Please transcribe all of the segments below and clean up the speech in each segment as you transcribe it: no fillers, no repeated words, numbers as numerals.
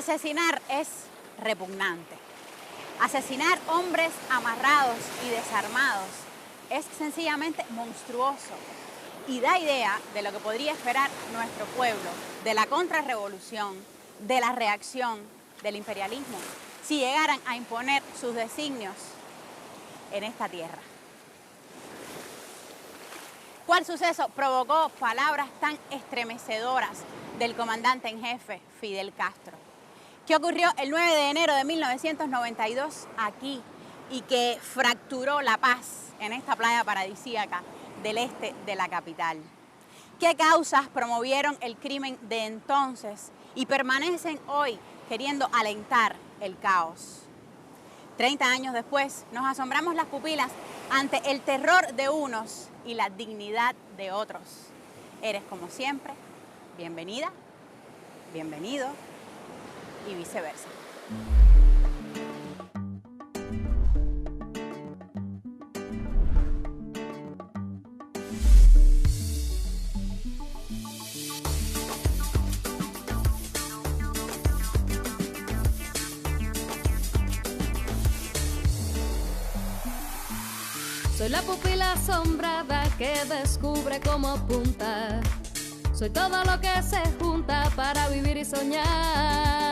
Asesinar es repugnante. Asesinar hombres amarrados y desarmados es sencillamente monstruoso y da idea de lo que podría esperar nuestro pueblo, de la contrarrevolución, de la reacción del imperialismo, si llegaran a imponer sus designios en esta tierra. ¿Cuál suceso provocó palabras tan estremecedoras del comandante en jefe Fidel Castro? ¿Qué ocurrió el 9 de enero de 1992 aquí y que fracturó la paz en esta playa paradisíaca del este de la capital? ¿Qué causas promovieron el crimen de entonces y permanecen hoy queriendo alentar el caos? 30 años después, nos asombramos las pupilas ante el terror de unos y la dignidad de otros. Eres, como siempre, bienvenida, bienvenido y viceversa. Soy la pupila asombrada que descubre cómo apuntar. Soy todo lo que se junta para vivir y soñar.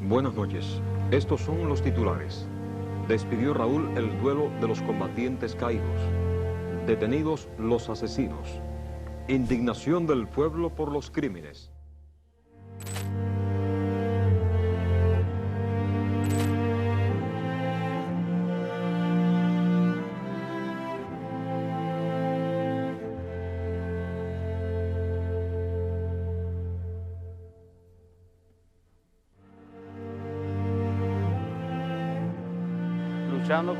Buenas noches. Estos son los titulares. Despidió Raúl el duelo de los combatientes caídos. Detenidos los asesinos. Indignación del pueblo por los crímenes. Luchando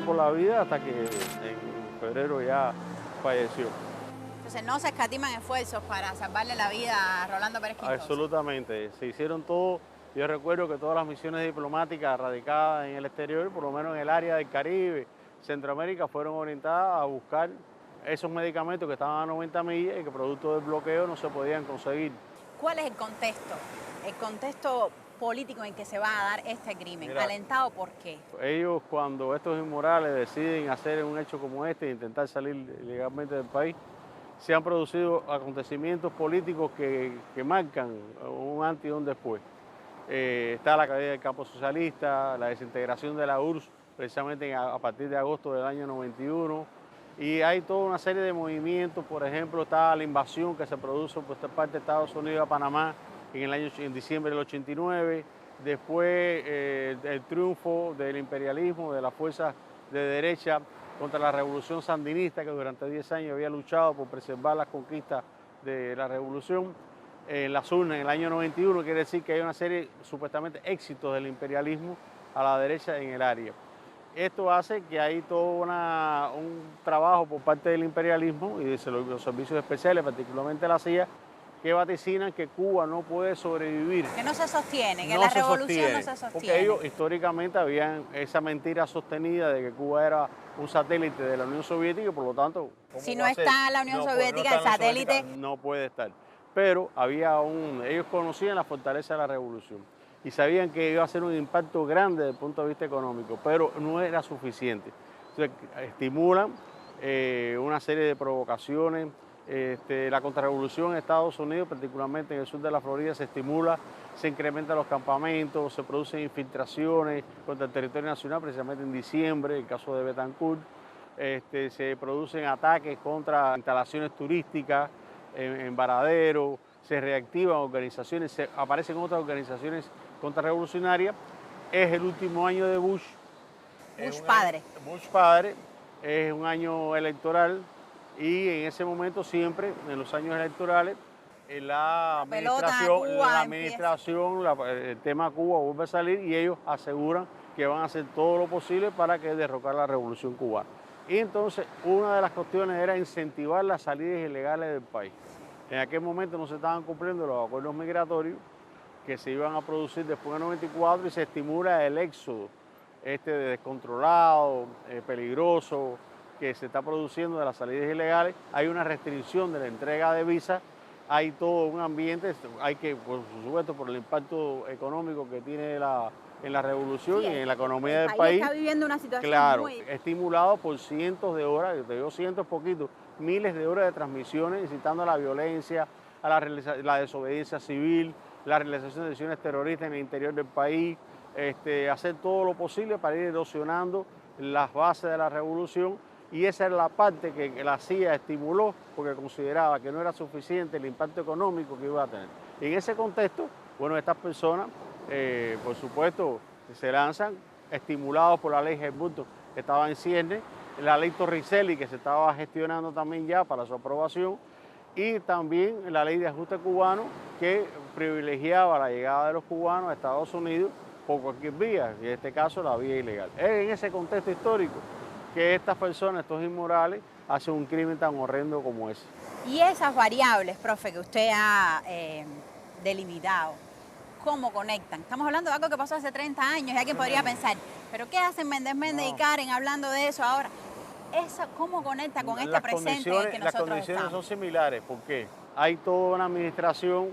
por la vida hasta que en febrero ya falleció. Entonces no se escatiman esfuerzos para salvarle la vida a Rolando Pérez Quintoso. Absolutamente, se hicieron todo. Yo recuerdo que todas las misiones diplomáticas radicadas en el exterior, por lo menos en el área del Caribe, Centroamérica, fueron orientadas a buscar esos medicamentos que estaban a 90 millas y que producto del bloqueo no se podían conseguir. ¿Cuál es el contexto? El contexto político en que se va a dar este crimen. Mira, ¿alentado por qué? Ellos, cuando estos inmorales deciden hacer un hecho como este e intentar salir ilegalmente del país, se han producido acontecimientos políticos que marcan un antes y un después. Está la caída del campo socialista, la desintegración de la URSS, precisamente a partir de agosto del año 91, y hay toda una serie de movimientos. Por ejemplo, está la invasión que se produce por parte de Estados Unidos a Panamá en diciembre del 89, después el triunfo del imperialismo, de las fuerzas de derecha contra la revolución sandinista, que durante 10 años había luchado por preservar las conquistas de la revolución. En las urnas en el año 91 quiere decir que hay una serie supuestamente éxitos del imperialismo a la derecha en el área. Esto hace que hay todo un trabajo por parte del imperialismo y de los servicios especiales, particularmente la CIA, que vaticinan que Cuba no puede sobrevivir. Que no se sostiene, que la revolución no se sostiene. Porque ellos históricamente habían esa mentira sostenida de que Cuba era un satélite de la Unión Soviética y por lo tanto... Si no está en la Unión Soviética, el satélite... No puede estar. Pero ellos conocían la fortaleza de la revolución y sabían que iba a ser un impacto grande desde el punto de vista económico, pero no era suficiente. Entonces, estimulan una serie de provocaciones. La contrarrevolución en Estados Unidos, particularmente en el sur de la Florida, se estimula, se incrementan los campamentos, se producen infiltraciones contra el territorio nacional, precisamente en diciembre, el caso de Betancourt. Se producen ataques contra instalaciones turísticas en Varadero, se reactivan organizaciones, aparecen otras organizaciones contrarrevolucionarias. Es el último año de Bush. Bush padre. Bush padre, es un año electoral. Y en ese momento siempre, en los años electorales, la administración, el tema Cuba vuelve a salir y ellos aseguran que van a hacer todo lo posible para que derrocar la revolución cubana. Y entonces una de las cuestiones era incentivar las salidas ilegales del país. En aquel momento no se estaban cumpliendo los acuerdos migratorios que se iban a producir después del 94 y se estimula el éxodo descontrolado, peligroso, que se está produciendo de las salidas ilegales. Hay una restricción de la entrega de visas, hay todo un ambiente, hay que, por supuesto, por el impacto económico que tiene en la revolución y en la economía del país. Está viviendo una situación claro, muy... estimulado por cientos de horas, yo te digo cientos poquitos, miles de horas de transmisiones incitando a la violencia, a la desobediencia civil, la realización de acciones terroristas en el interior del país, hacer todo lo posible para ir erosionando las bases de la revolución, y esa era la parte que la CIA estimuló porque consideraba que no era suficiente el impacto económico que iba a tener. Y en ese contexto, bueno, estas personas, por supuesto, se lanzan estimulados por la ley Helmut, que estaba en ciernes, la ley Torricelli, que se estaba gestionando también ya para su aprobación, y también la ley de ajuste cubano, que privilegiaba la llegada de los cubanos a Estados Unidos por cualquier vía, y en este caso la vía ilegal. Es en ese contexto histórico que estas personas, estos inmorales, hacen un crimen tan horrendo como ese. Y esas variables, profe, que usted ha delimitado, ¿cómo conectan? Estamos hablando de algo que pasó hace 30 años y alguien podría pensar, ¿pero qué hacen Méndez y Karen hablando de eso ahora? ¿Cómo conecta con este presente en el que nosotros Las condiciones estamos? son similares porque hay toda una administración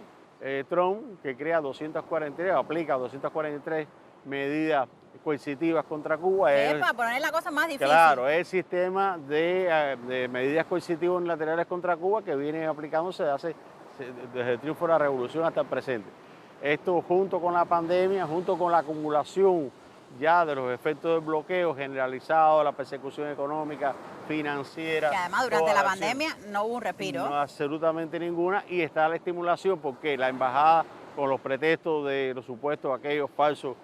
Trump que crea 243, aplica 243 medidas coercitivas contra Cuba. Para poner la cosa más difícil. Claro, es el sistema de medidas coercitivas unilaterales contra Cuba que viene aplicándose desde el triunfo de la revolución hasta el presente. Esto junto con la pandemia, junto con la acumulación ya de los efectos del bloqueo generalizado, la persecución económica, financiera. Que además durante la pandemia no hubo un respiro. No, absolutamente ninguna, y está la estimulación porque la embajada, con los pretextos de los supuestos aquellos falsos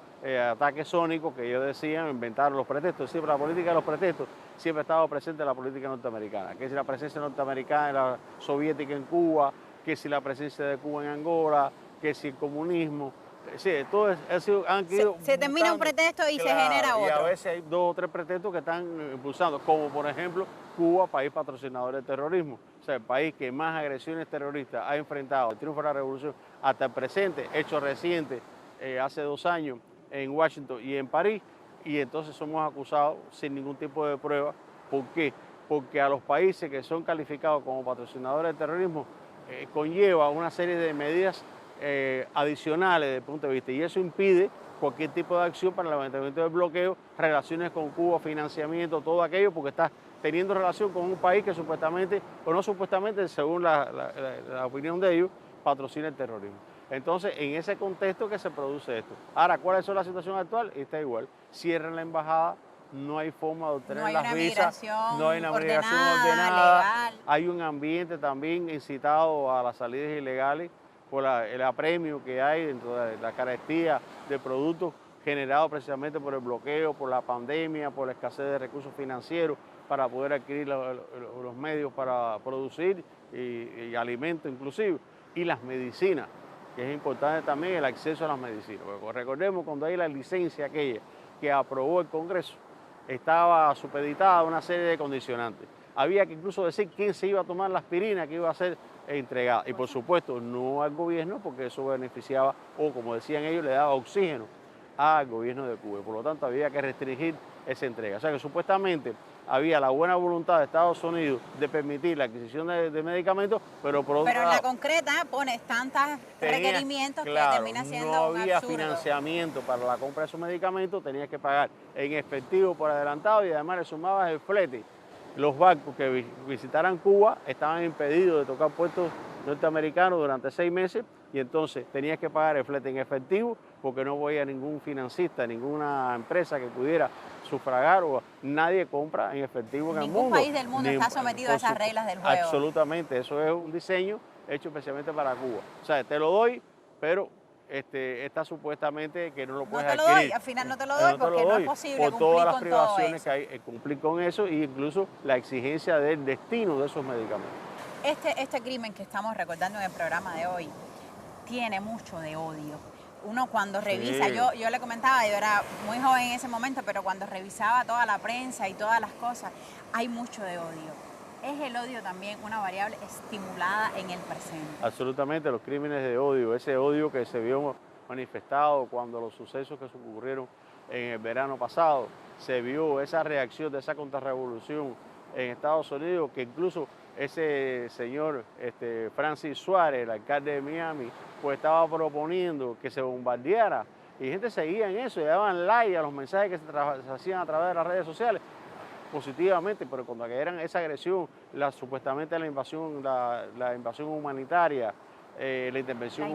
ataques sónicos que ellos decían, inventaron los pretextos. Siempre la política de los pretextos siempre ha estado presente en la política norteamericana, que si la presencia norteamericana y la soviética en Cuba, que si la presencia de Cuba en Angola, que si el comunismo. Sí, todo se termina un pretexto y se genera otro. Y a veces hay 2 o 3 pretextos que están impulsando, como por ejemplo Cuba, país patrocinador del terrorismo. O sea, el país que más agresiones terroristas ha enfrentado el triunfo de la revolución hasta el presente, hecho reciente, hace 2 años en Washington y en París, y entonces somos acusados sin ningún tipo de prueba. ¿Por qué? Porque a los países que son calificados como patrocinadores del terrorismo conlleva una serie de medidas adicionales desde el punto de vista, y eso impide cualquier tipo de acción para el levantamiento del bloqueo, relaciones con Cuba, financiamiento, todo aquello, porque está teniendo relación con un país que supuestamente, o no supuestamente, según la opinión de ellos, patrocina el terrorismo. Entonces, en ese contexto que se produce esto. Ahora, ¿cuál es la situación actual? Está igual. Cierran la embajada, no hay forma de obtener las visas, no hay una migración ordenada, legal. Hay un ambiente también incitado a las salidas ilegales por el apremio que hay dentro de la carestía de productos generados precisamente por el bloqueo, por la pandemia, por la escasez de recursos financieros para poder adquirir los medios para producir y alimentos inclusive, y las medicinas, que es importante también el acceso a las medicinas. Porque recordemos, cuando hay la licencia aquella que aprobó el Congreso, estaba supeditada a una serie de condicionantes. Había que incluso decir quién se iba a tomar la aspirina que iba a ser entregada. Y por supuesto no al gobierno, porque eso beneficiaba, o como decían ellos, le daba oxígeno al gobierno de Cuba. Por lo tanto había que restringir esa entrega. O sea que supuestamente había la buena voluntad de Estados Unidos de permitir la adquisición de medicamentos, pero por otro lado, en la concreta pones tantos requerimientos que termina siendo un absurdo. No había financiamiento para la compra de esos medicamentos, tenías que pagar en efectivo por adelantado y además le sumabas el flete. Los barcos que visitaran Cuba estaban impedidos de tocar puertos norteamericanos durante 6 meses y entonces tenías que pagar el flete en efectivo porque no había ningún financista, ninguna empresa que pudiera sufragar, o nadie compra en efectivo en el mundo. Ningún país del mundo está sometido a esas reglas del juego. Absolutamente, eso es un diseño hecho especialmente para Cuba. O sea, te lo doy, pero está supuestamente que no lo puedes adquirir. No te lo doy, al final no te lo doy porque no es posible por cumplir todas las con privaciones todo que hay, cumplir con eso, e incluso la exigencia del destino de esos medicamentos. Este crimen que estamos recordando en el programa de hoy tiene mucho de odio, uno cuando revisa, Sí. yo le comentaba, yo era muy joven en ese momento, pero cuando revisaba toda la prensa y todas las cosas, hay mucho de odio. ¿Es el odio también una variable estimulada en el presente? Absolutamente, los crímenes de odio, ese odio que se vio manifestado cuando los sucesos que se ocurrieron en el verano pasado, se vio esa reacción de esa contrarrevolución en Estados Unidos, que incluso ese señor Francis Suárez, el alcalde de Miami, pues estaba proponiendo que se bombardeara y gente seguía en eso, y daban like a los mensajes que se hacían a través de las redes sociales positivamente, pero cuando eran esa agresión, supuestamente la invasión humanitaria, la intervención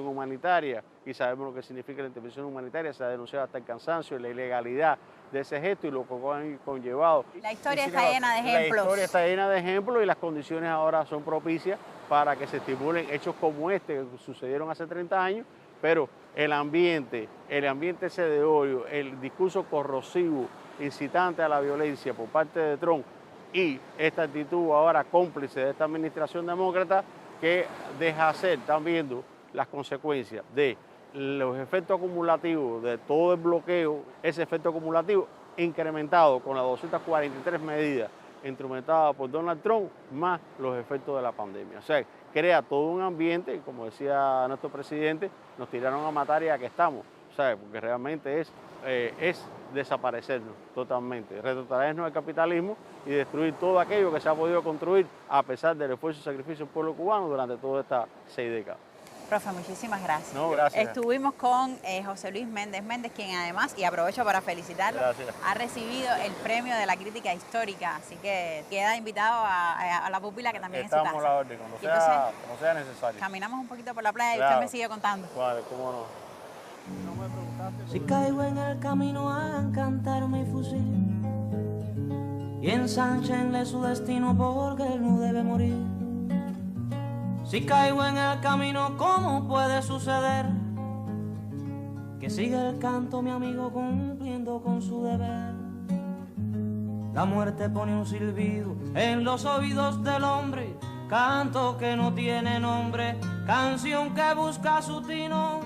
humanitaria, y sabemos lo que significa la intervención humanitaria, se ha denunciado hasta el cansancio y la ilegalidad de ese gesto y lo que han conllevado. La historia está llena de ejemplos. La historia está llena de ejemplos y las condiciones ahora son propicias para que se estimulen hechos como este que sucedieron hace 30 años, pero el ambiente ese de odio, el discurso corrosivo, incitante a la violencia por parte de Trump y esta actitud ahora cómplice de esta administración demócrata que deja hacer, están viendo las consecuencias de los efectos acumulativos de todo el bloqueo, ese efecto acumulativo incrementado con las 243 medidas instrumentadas por Donald Trump, más los efectos de la pandemia. O sea, crea todo un ambiente, y como decía nuestro presidente, nos tiraron a matar y aquí estamos, ¿sabes? Porque realmente es desaparecernos totalmente, retrotraernos al capitalismo y destruir todo aquello que se ha podido construir a pesar del esfuerzo y sacrificio del pueblo cubano durante todas estas 6 décadas. Profe, muchísimas gracias. No, gracias. Estuvimos con José Luis Méndez Méndez, quien además, y aprovecho para felicitarlo, Gracias. ha recibido el premio de la crítica histórica, así que queda invitado a la pupila que también Estamos es su a casa. la orden, cuando Y entonces, sea necesario. caminamos un poquito por la playa y Claro. usted me sigue contando. Vale, cómo no. Si caigo en el camino hagan cantar mi fusil y ensanchenle su destino porque él no debe morir. Si caigo en el camino, ¿cómo puede suceder? Que siga el canto mi amigo cumpliendo con su deber. La muerte pone un silbido en los oídos del hombre, canto que no tiene nombre, canción que busca su tino.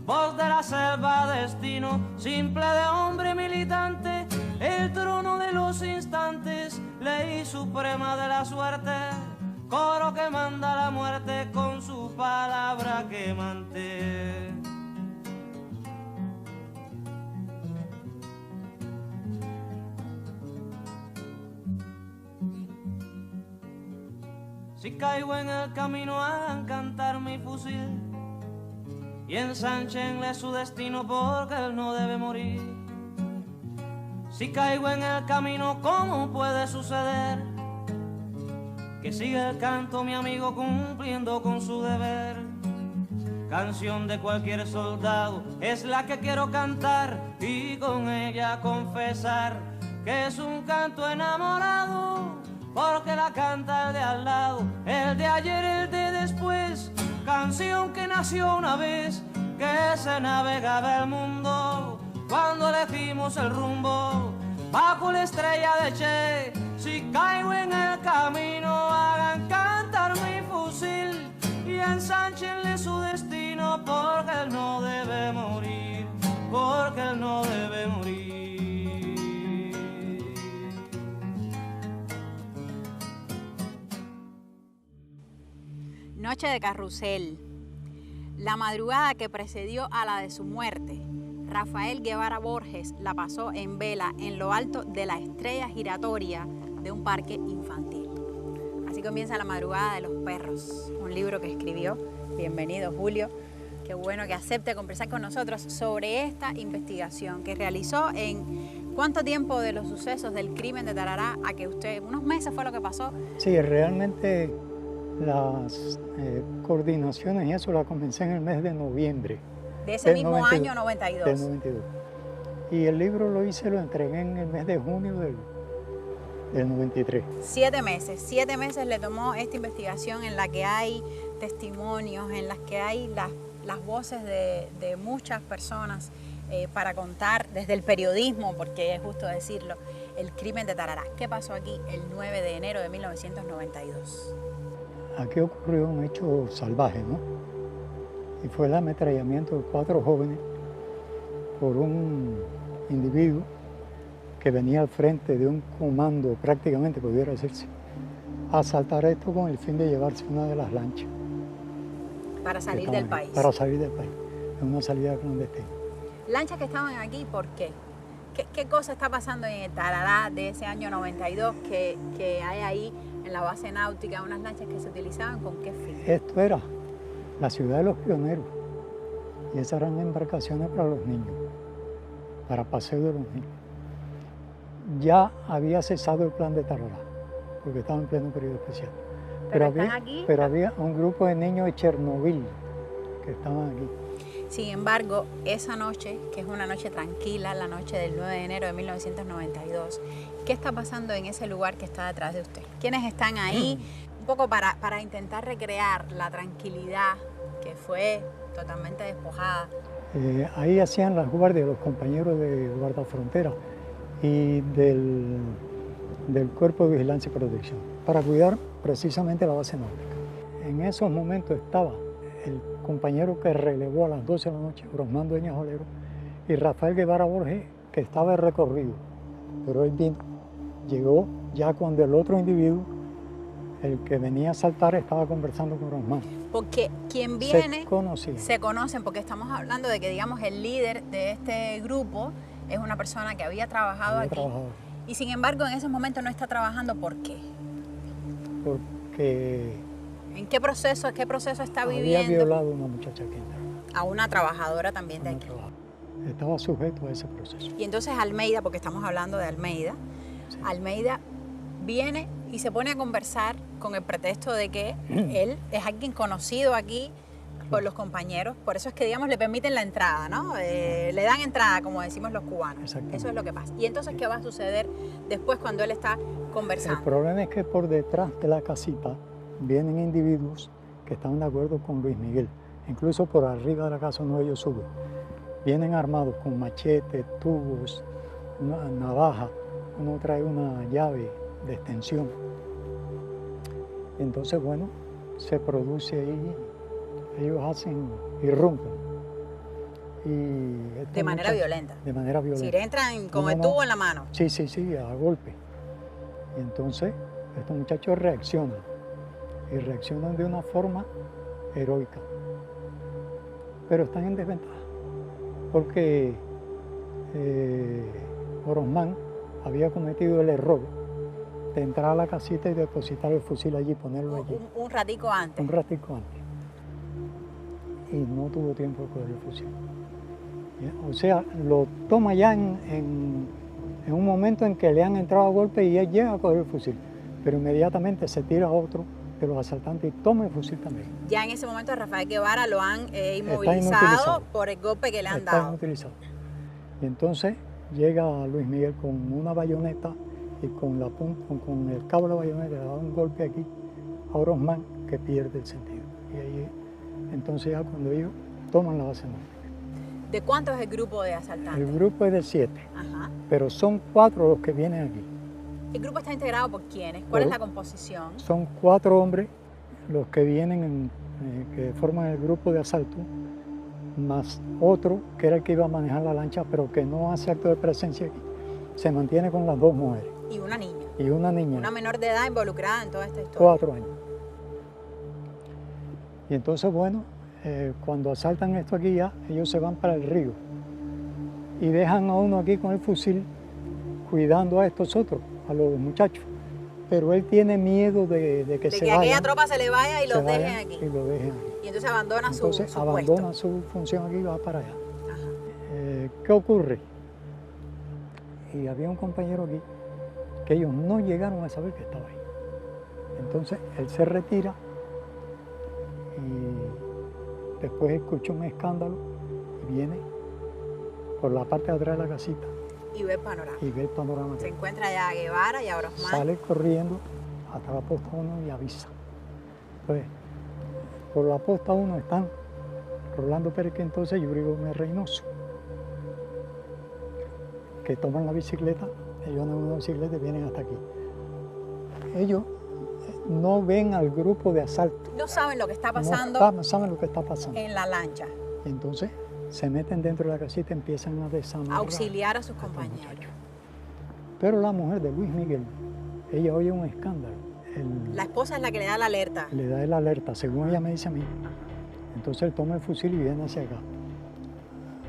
Voz de la selva, destino, simple de hombre militante, el trono de los instantes, ley suprema de la suerte, coro que manda la muerte con su palabra quemante. Si caigo en el camino hagan cantar mi fusil y ensanchenle su destino porque él no debe morir. Si caigo en el camino, ¿cómo puede suceder? Que siga el canto mi amigo cumpliendo con su deber. Canción de cualquier soldado es la que quiero cantar y con ella confesar que es un canto enamorado, porque la canta el de al lado, el de ayer, el de después. Canción que nació una vez, que se navegaba el mundo, cuando elegimos el rumbo, bajo la estrella de Che. Si caigo en el camino, hagan cantar mi fusil y ensanchenle su destino, porque él no debe morir, porque él no debe morir. Noche de carrusel. La madrugada que precedió a la de su muerte, Rafael Guevara Borges la pasó en vela en lo alto de la estrella giratoria de un parque infantil. Así comienza La madrugada de los perros, un libro que escribió. Bienvenido, Julio. Qué bueno que acepte conversar con nosotros sobre esta investigación que realizó en cuánto tiempo de los sucesos del crimen de Tarará a que usted, unos meses fue lo que pasó. Sí, realmente las coordinaciones y eso la comencé en el mes de noviembre. De ese mismo 92, año 92. Del 92. Y el libro lo entregué en el mes de junio del 93. 7 meses le tomó esta investigación en la que hay testimonios, en las que hay las voces de muchas personas para contar desde el periodismo, porque es justo decirlo, el crimen de Tarará. ¿Qué pasó aquí el 9 de enero de 1992? Aquí ocurrió un hecho salvaje, ¿no? y fue el ametrallamiento de 4 jóvenes por un individuo que venía al frente de un comando, prácticamente pudiera decirse, a asaltar esto con el fin de llevarse una de las lanchas. Para salir del país. Para salir del país, en una salida clandestina. Lanchas que estaban aquí, ¿por qué? ¿Qué cosa está pasando en el Tarará de ese año 92 que hay ahí en la base náutica, unas lanchas que se utilizaban con qué fin? Esto era la ciudad de los pioneros y esas eran embarcaciones para los niños, para paseo de los niños. Ya había cesado el plan de Tarará, porque estaba en pleno periodo especial. Pero había un grupo de niños de Chernobyl que estaban aquí. Sin embargo, esa noche, que es una noche tranquila, la noche del 9 de enero de 1992, ¿qué está pasando en ese lugar que está detrás de usted? ¿Quiénes están ahí? Un poco para intentar recrear la tranquilidad que fue totalmente despojada. Ahí hacían las guardias los compañeros de guardafrontera y del Cuerpo de Vigilancia y Protección, para cuidar precisamente la base náutica. En esos momentos estaba el compañero que relevó a las 12 de la noche, Orosmán Dueñas Olero, y Rafael Guevara Borges, que estaba de recorrido. Pero él llegó ya cuando el otro individuo, el que venía a saltar, estaba conversando con Orosmán. Porque quien viene se conocen, porque estamos hablando de que, digamos, el líder de este grupo es una persona que había trabajado aquí. Y sin embargo, en ese momento no está trabajando. ¿Por qué? Porque... ¿En qué proceso está viviendo? Había violado a una muchacha aquí. A una trabajadora también de aquí. Estaba sujeto a ese proceso. Y entonces Almeida, porque estamos hablando de Almeida, sí. Almeida viene y se pone a conversar con el pretexto de que él es alguien conocido aquí por los compañeros. Por eso es que, digamos, le permiten la entrada, ¿no? Le dan entrada, como decimos los cubanos. Eso es lo que pasa. Y entonces, ¿qué va a suceder después cuando él está conversando? El problema es que por detrás de la casita vienen individuos que están de acuerdo con Luis Miguel. Incluso por arriba de la casa uno de ellos sube. Vienen armados con machetes, tubos, una navaja. Uno trae una llave de extensión. Entonces, bueno, se produce ahí, ellos irrumpen. De manera violenta. De manera violenta. Si entran con el tubo en la mano. Sí, a golpe. Y entonces, estos muchachos reaccionan. Y reaccionan de una forma heroica. Pero están en desventaja. Porque Orosmán había cometido el error de entrar a la casita y depositar el fusil allí, ponerlo allí. Un ratico antes. Un ratico antes. Y no tuvo tiempo de coger el fusil. O sea, lo toma ya en un momento en que le han entrado a golpe y él llega a coger el fusil. Pero inmediatamente se tira a otro de los asaltantes y toma el fusil también. Ya en ese momento a Rafael Guevara lo han inmovilizado por el golpe que le han dado. Está inutilizado. Y entonces llega Luis Miguel con una bayoneta y con el cabo de la bayoneta le da un golpe aquí a Orosmán que pierde el sentido. Y ahí entonces ya cuando ellos toman la base náutica. ¿De cuánto es el grupo de asaltantes? El grupo es de 7, Ajá. Pero son 4 los que vienen aquí. ¿El grupo está integrado por quiénes? ¿Cuál es la composición? Son 4 hombres los que vienen, que forman el grupo de asalto, más otro que era el que iba a manejar la lancha, pero que no hace acto de presencia aquí. Se mantiene con las 2 mujeres. Y una niña. Y una niña. Una menor de edad involucrada en toda esta historia. 4 años. Y entonces, bueno, cuando asaltan esto aquí ya, ellos se van para el río y dejan a uno aquí con el fusil cuidando a estos otros, a los muchachos. Pero él tiene miedo de que se vayan. Aquella tropa se le vaya y los dejen aquí. Y lo dejen aquí. Y entonces abandona su abandona su función aquí y va para allá. ¿Qué ocurre? Y había un compañero aquí que ellos no llegaron a saber que estaba ahí. Entonces él se retira y después escucha un escándalo y viene por la parte de atrás de la casita. Y ve el panorama. Y ve el panorama. Se encuentra ya a Guevara y a Orosmán. Sale corriendo hasta la posta 1 y avisa. Entonces, por la posta 1 están Rolando Pérez Quentosa y Yuri Gómez Reynoso, que toman la bicicleta, ellos andan en una bicicleta y vienen hasta aquí. Ellos no ven al grupo de asalto. No saben lo que está pasando No saben lo que está pasando. en la lancha. Entonces se meten dentro de la casita y empiezan a desamarrar. Auxiliar a sus a estos compañeros. muchachos. Pero la mujer de Luis Miguel, ella oye un escándalo. La esposa es la que le da la alerta. Le da el alerta, según ella me dice a mí. Entonces él toma el fusil y viene hacia acá.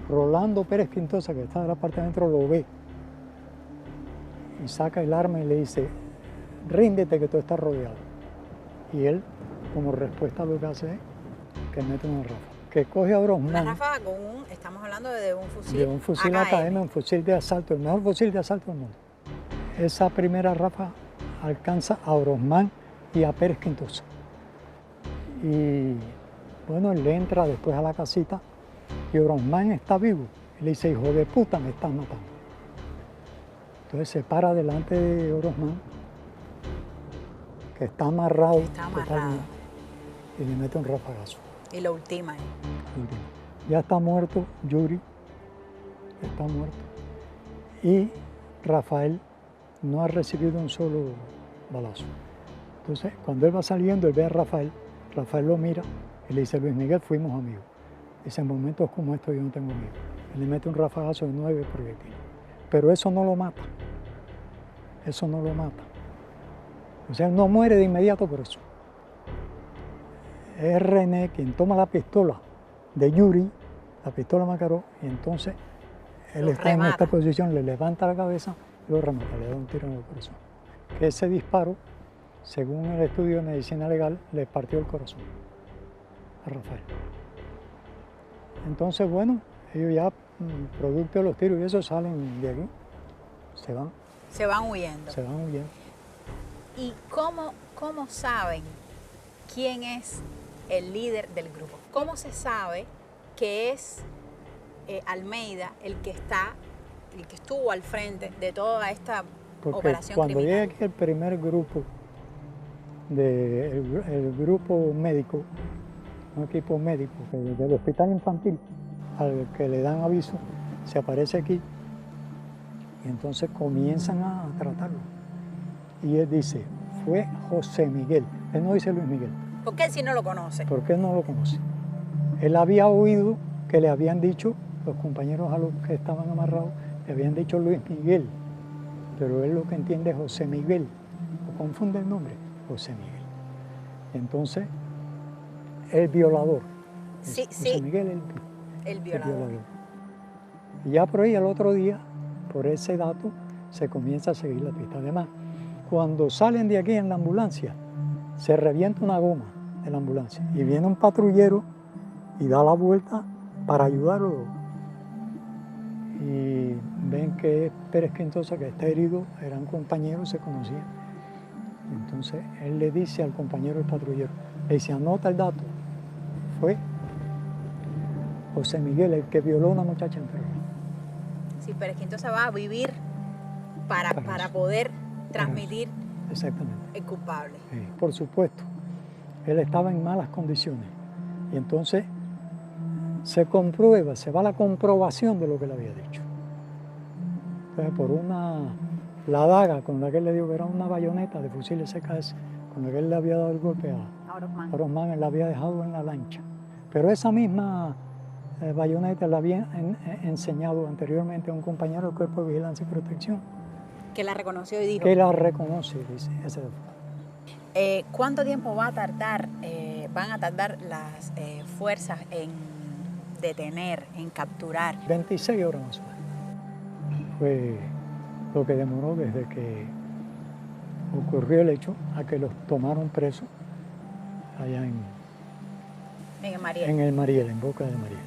Rolando Pérez Quintosa, que está de la parte de adentro, lo ve. Y saca el arma y le dice, ríndete que tú estás rodeado. Y él, como respuesta, lo que hace es que mete una ráfaga. Que coge a Una Orozmán, ráfaga con estamos hablando de un fusil. de un fusil AKM, un fusil de asalto, el mejor fusil de asalto del mundo. Esa primera ráfaga alcanza a Orozmán y a Pérez Quintosa. Y bueno, él le entra después a la casita y Orozmán está vivo. Y le dice, hijo de puta, me estás matando. Entonces se para delante de Orozmán, que está amarrado, totalmente, y le mete un rafagazo. Y lo ultima. Ya está muerto Yuri, está muerto. Y Rafael no ha recibido un solo balazo. Entonces, cuando él va saliendo, él ve a Rafael, Rafael lo mira y le dice, Luis Miguel, fuimos amigos. Dice, en momentos como estos yo no tengo amigos. Él le mete un rafagazo de 9 proyectiles. Pero eso no lo mata. Eso no lo mata. O sea, él no muere de inmediato por eso. Es René quien toma la pistola de Yuri, la pistola Makarov, y entonces él está en esta posición, le levanta la cabeza y lo remata, le da un tiro en el corazón. Que ese disparo, según el estudio de medicina legal, le partió el corazón a Rafael. Entonces, bueno, ellos ya, producto de los tiros y eso, salen de aquí, se van. Se van huyendo. Se van huyendo. ¿Y cómo saben quién es el líder del grupo? ¿Cómo se sabe que es Almeida el que estuvo al frente de toda esta operación cuando criminal? llega aquí el primer grupo, el grupo médico, un equipo médico del hospital infantil, al que le dan aviso, se aparece aquí y entonces comienzan a tratarlo. Y él dice, fue José Miguel, él no dice Luis Miguel. ¿Por qué él sí no lo conoce? Porque él no lo conoce. Él había oído que le habían dicho, los compañeros a los que estaban amarrados, le habían dicho Luis Miguel, pero él lo que entiende es José Miguel, o confunde el nombre, José Miguel. Entonces, el violador. Sí, José sí. Miguel, El violador. Y ya por ahí, al otro día, por ese dato, se comienza a seguir la pista. Además, cuando salen de aquí en la ambulancia, se revienta una goma de la ambulancia y viene un patrullero y da la vuelta para ayudarlo. Y ven que es Pérez Quintosa, que está herido, eran compañeros, se conocían. Entonces él le dice al compañero del patrullero, le dice, anota el dato, fue José Miguel el que violó a una muchacha enferma. Sí, Pérez Quintosa va a vivir para poder transmitir Exactamente. el culpable. Sí, por supuesto, él estaba en malas condiciones y entonces se comprueba, se va a la comprobación de lo que le había dicho. Entonces, por la daga con la que él le dio, que era una bayoneta de fusil SKS, con la que él le había dado el golpe a Orozmán, él la había dejado en la lancha. Pero esa misma bayoneta la había enseñado anteriormente a un compañero del Cuerpo de Vigilancia y Protección. Que la reconoció y dijo. Que la reconoce, dice. Ese ¿Cuánto tiempo van a tardar las fuerzas en detener, en capturar? 26 horas más o menos. Fue lo que demoró desde que ocurrió el hecho a que los tomaron presos allá en el Mariel. En el Mariel, en Boca del Mariel.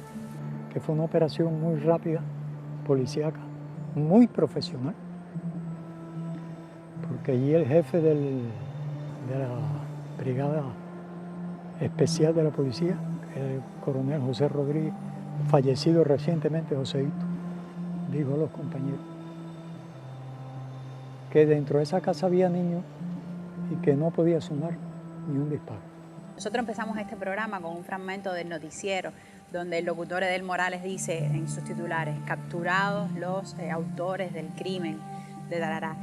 Que fue una operación muy rápida, policíaca, muy profesional. Porque allí el jefe de la Brigada Especial de la Policía, el coronel José Rodríguez, fallecido recientemente, Joséito, dijo a los compañeros que dentro de esa casa había niños y que no podía sonar ni un disparo. Nosotros empezamos este programa con un fragmento del noticiero donde el locutor Edel Morales dice en sus titulares, capturados los autores del crimen de Tarará.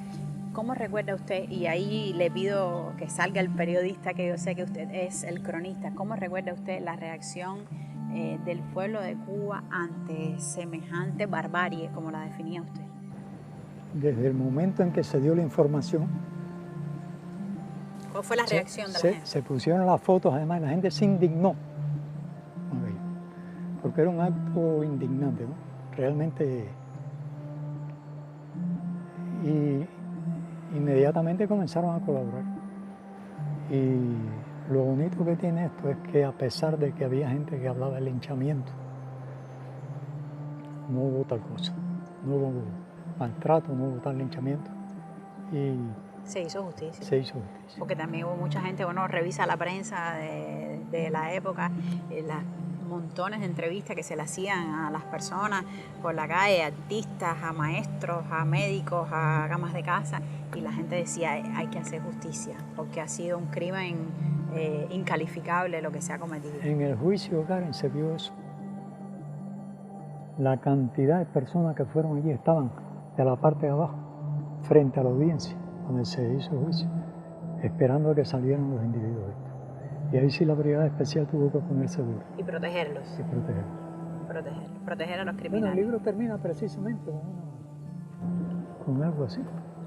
¿Cómo recuerda usted, y ahí le pido que salga el periodista, que yo sé que usted es el cronista, cómo recuerda usted la reacción del pueblo de Cuba ante semejante barbarie, como la definía usted? Desde el momento en que se dio la información, ¿cuál fue la reacción de la gente? Se pusieron las fotos, además la gente se indignó, porque era un acto indignante, ¿no? Realmente. Y inmediatamente comenzaron a colaborar. Y lo bonito que tiene esto es que a pesar de que había gente que hablaba de linchamiento, no hubo tal cosa, no hubo maltrato, no hubo tal linchamiento. Y se hizo justicia. Se hizo justicia. Porque también hubo mucha gente, uno revisa la prensa de la época, las montones de entrevistas que se le hacían a las personas por la calle, a artistas, a maestros, a médicos, a amas de casa, y la gente decía hay que hacer justicia, porque ha sido un crimen incalificable lo que se ha cometido. En el juicio, Karen, se vio eso. La cantidad de personas que fueron allí estaban de la parte de abajo, frente a la audiencia, donde se hizo el juicio, esperando a que salieran los individuos. Y ahí sí la Brigada Especial tuvo que ponerse duro. Y protegerlos. Y protegerlos. Proteger a los criminales. Bueno, el libro termina precisamente con algo así.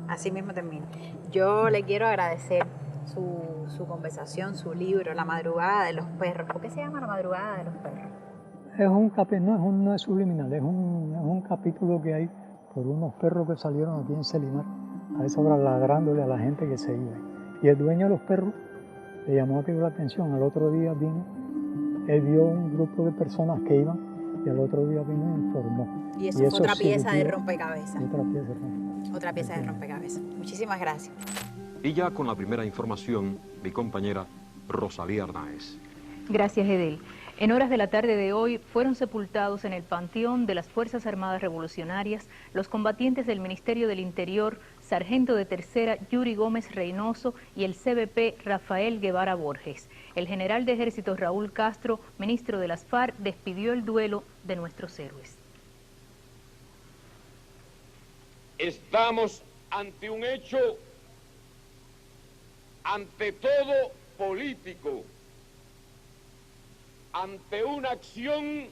Así mismo termina. Yo le quiero agradecer su conversación, su libro, La Madrugada de los Perros. ¿Por qué se llama La Madrugada de los Perros? Es un capítulo, no es subliminal, es un capítulo que hay por unos perros que salieron aquí en Selimar, a esa hora ladrándole a la gente que se iba. Y el dueño de los perros le llamó aquello la atención. Al otro día vino, él vio un grupo de personas que iban, y al otro día vino y informó. Y eso fue otra pieza de rompecabezas. Otra pieza de rompecabezas. Muchísimas gracias. Y ya con la primera información, mi compañera Rosalía Arnáez. Gracias, Edel. En horas de la tarde de hoy fueron sepultados en el Panteón de las Fuerzas Armadas Revolucionarias los combatientes del Ministerio del Interior, sargento de tercera Yuri Gómez Reynoso y el CBP Rafael Guevara Borges. El general de ejército Raúl Castro, ministro de las FARC, despidió el duelo de nuestros héroes. Estamos ante un hecho, ante todo político, ante una acción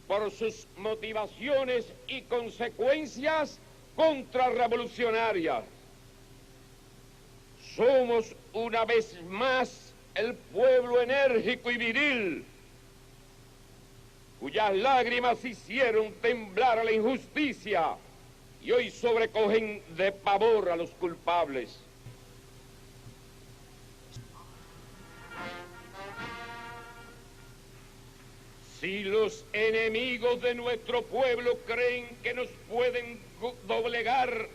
por sus motivaciones y consecuencias contrarrevolucionarias. Somos una vez más el pueblo enérgico y viril, cuyas lágrimas hicieron temblar a la injusticia y hoy sobrecogen de pavor a los culpables. Si los enemigos de nuestro pueblo creen que nos pueden doblegar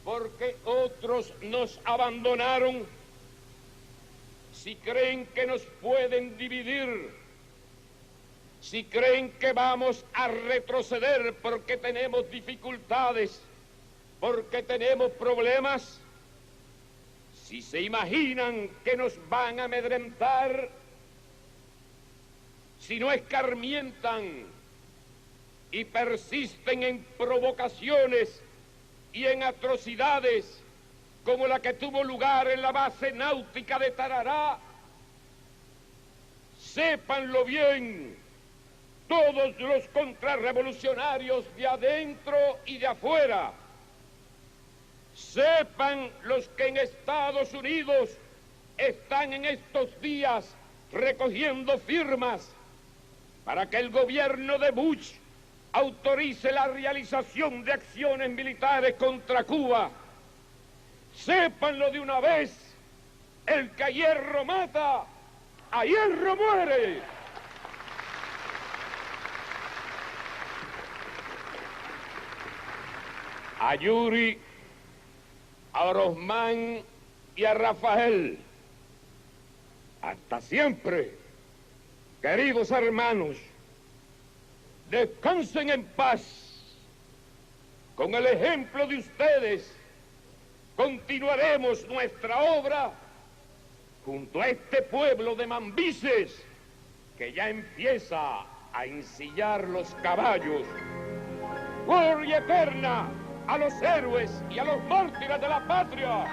porque otros nos abandonaron, si creen que nos pueden dividir, si creen que vamos a retroceder porque tenemos dificultades, porque tenemos problemas, si se imaginan que nos van a amedrentar, si no escarmientan y persisten en provocaciones y en atrocidades como la que tuvo lugar en la base náutica de Tarará, sépanlo bien todos los contrarrevolucionarios de adentro y de afuera, sepan los que en Estados Unidos están en estos días recogiendo firmas para que el gobierno de Bush autorice la realización de acciones militares contra Cuba. Sépanlo de una vez, el que a hierro mata, a hierro muere. A Yuri, a Orozmán y a Rafael, hasta siempre. Queridos hermanos, descansen en paz. Con el ejemplo de ustedes, continuaremos nuestra obra junto a este pueblo de mambises que ya empieza a ensillar los caballos. Gloria eterna a los héroes y a los mártires de la patria.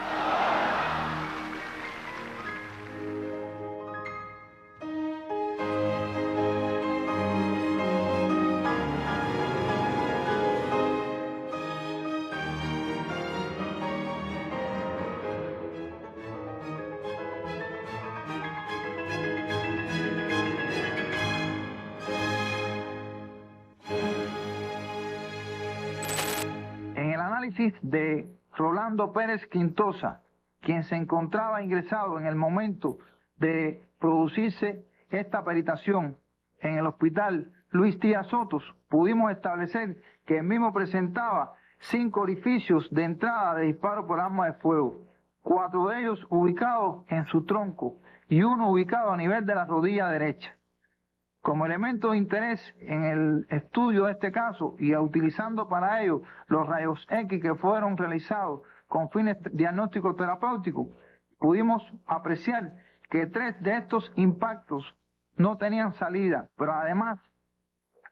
De Rolando Pérez Quintosa, quien se encontraba ingresado en el momento de producirse esta peritación en el hospital Luis Díaz Sotos, pudimos establecer que el mismo presentaba 5 orificios de entrada de disparo por arma de fuego, 4 de ellos ubicados en su tronco y 1 ubicado a nivel de la rodilla derecha. Como elemento de interés en el estudio de este caso y utilizando para ello los rayos X que fueron realizados con fines diagnósticos terapéuticos, pudimos apreciar que 3 de estos impactos no tenían salida, pero además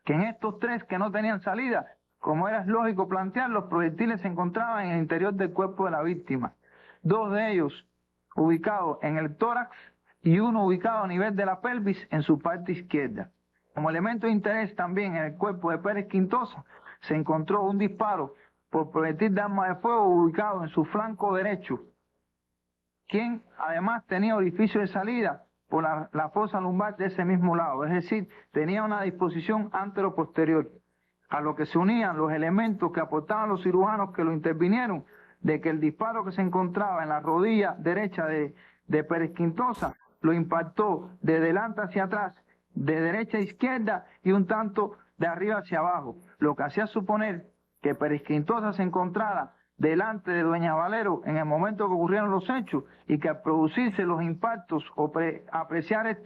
que en estos 3 que no tenían salida, como era lógico plantear, los proyectiles se encontraban en el interior del cuerpo de la víctima. 2 de ellos ubicados en el tórax y 1 ubicado a nivel de la pelvis en su parte izquierda. Como elemento de interés también en el cuerpo de Pérez Quintosa se encontró un disparo por proyectil de arma de fuego ubicado en su flanco derecho, quien además tenía orificio de salida por la fosa lumbar de ese mismo lado, es decir, tenía una disposición antero-posterior, a lo que se unían los elementos que aportaban los cirujanos que lo intervinieron, de que el disparo que se encontraba en la rodilla derecha de Pérez Quintosa lo impactó de delante hacia atrás, de derecha a izquierda y un tanto de arriba hacia abajo, lo que hacía suponer que Pérez Quintosa se encontrara delante de Dueñas Valero en el momento que ocurrieron los hechos y que al producirse los impactos o apreciar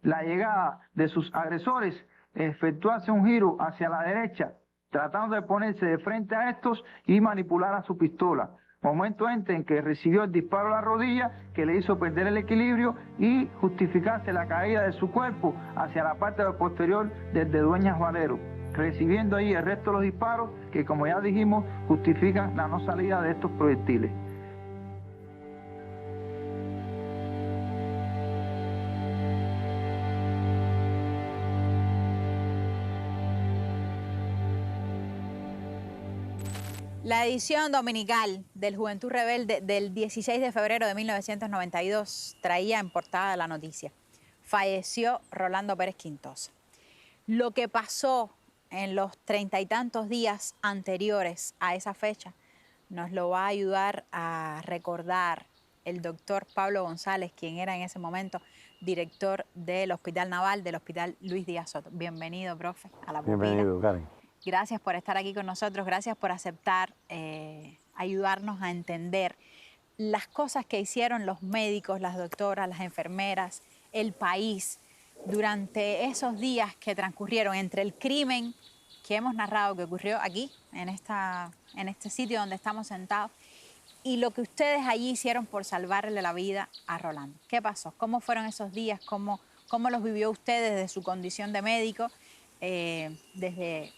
la llegada de sus agresores, efectuase un giro hacia la derecha, tratando de ponerse de frente a estos y manipular a su pistola. Momento en que recibió el disparo a la rodilla que le hizo perder el equilibrio y justificarse la caída de su cuerpo hacia la parte posterior desde Dueñas Valero, recibiendo ahí el resto de los disparos que, como ya dijimos, justifican la no salida de estos proyectiles. La edición dominical del Juventud Rebelde del 16 de febrero de 1992 traía en portada la noticia: falleció Rolando Pérez Quintosa. Lo que pasó en los 30 y tantos días anteriores a esa fecha nos lo va a ayudar a recordar el doctor Pablo González, quien era en ese momento director del Hospital Naval, del Hospital Luis Díaz Sotos. Bienvenido, profe, a la pupila. Bienvenido, Karen. Gracias por estar aquí con nosotros, gracias por aceptar ayudarnos a entender las cosas que hicieron los médicos, las doctoras, las enfermeras, el país, durante esos días que transcurrieron entre el crimen que hemos narrado que ocurrió aquí, en este sitio donde estamos sentados, y lo que ustedes allí hicieron por salvarle la vida a Rolando. ¿Qué pasó? ¿Cómo fueron esos días? ¿Cómo los vivió usted desde su condición de médico? Desde